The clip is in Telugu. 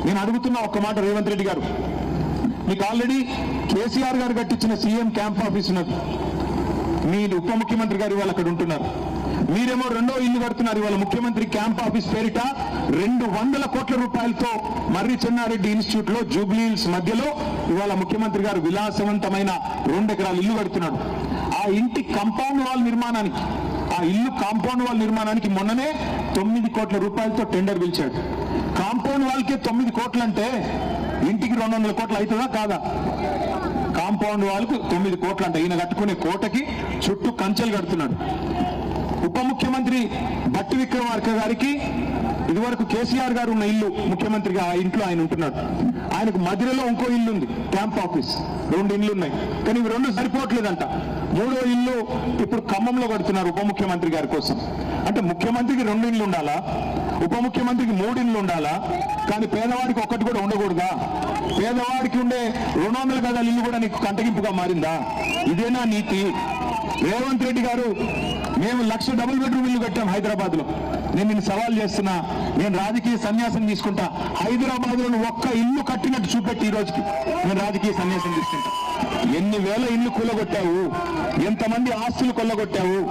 నేను అడుగుతున్నా ఒక్క మాట రేవంత్ రెడ్డి గారు, మీకు ఆల్రెడీ కేసీఆర్ గారు కట్టించిన సీఎం క్యాంప్ ఆఫీస్ ఉన్నది, మీ ఉప ముఖ్యమంత్రి గారు ఇవాళ అక్కడ ఉంటున్నారు, మీరేమో రెండో ఇల్లు కడుతున్నారు. ఇవాళ ముఖ్యమంత్రి క్యాంప్ ఆఫీస్ పేరిట 200 కోట్ల రూపాయలతో మర్రి చెన్నారెడ్డి ఇన్స్టిట్యూట్ లో జూబ్లీ హిల్స్ మధ్యలో ఇవాళ ముఖ్యమంత్రి గారు విలాసవంతమైన 2 ఎకరాల ఇల్లు కడుతున్నాడు. ఆ ఇంటి కాంపౌండ్ వాల్ నిర్మాణానికి, ఆ ఇల్లు కాంపౌండ్ వాల్ నిర్మాణానికి మొన్ననే 9 కోట్ల రూపాయలతో టెండర్ పిలిచాడు. కాంపౌండ్ వాల్కే 9 కోట్లు అంటే ఇంటికి 200 కోట్లు అవుతుందా కాదా? కాంపౌండ్ వాల్కు 9 కోట్లు అంటే ఈయన కట్టుకునే కోటకి చుట్టూ కంచెలు కడుతున్నాడు. ఉప ముఖ్యమంత్రి భట్టి విక్రమార్క గారికి ఇదివరకు కేసీఆర్ గారు ఉన్న ఇల్లు, ముఖ్యమంత్రిగా ఆ ఇంట్లో ఆయన ఉంటున్నాడు. ఆయనకు మధ్యలో ఇంకో ఇల్లు ఉంది, క్యాంప్ ఆఫీస్. 2 ఇండ్లు ఉన్నాయి, కానీ ఇవి 2 సరిపోవట్లేదంట. 3వ ఇల్లు ఇప్పుడు ఖమ్మంలో కడుతున్నారు ఉప ముఖ్యమంత్రి గారి కోసం. అంటే ముఖ్యమంత్రికి 2 ఇండ్లు ఉండాలా, ఉప ముఖ్యమంత్రికి 3 ఇండ్లు ఉండాలా, కానీ పేదవాడికి ఒక్కటి కూడా ఉండకూడదా? పేదవాడికి ఉండే 200 గజాల ఇల్లు కూడా నీకు కంటగింపుగా మారిందా? ఇదేనా నీతి? రేవంత్ రెడ్డి గారు, మేము 1,00,000 డబుల్ బెడ్రూమ్ ఇల్లు కట్టాం హైదరాబాద్ లో. నేను నిన్ను సవాల్ చేస్తున్నా, నేను రాజకీయ సన్యాసం తీసుకుంటా. హైదరాబాద్ లో ఒక్క ఇల్లు కట్టినట్టు చూపెట్టి ఈ రోజుకి నేను రాజకీయ సన్యాసం తీసుకుంటా. ఎన్ని వేల ఇల్లు కూలగొట్టావు, ఎంతమంది ఆస్తులు కొల్లగొట్టావు.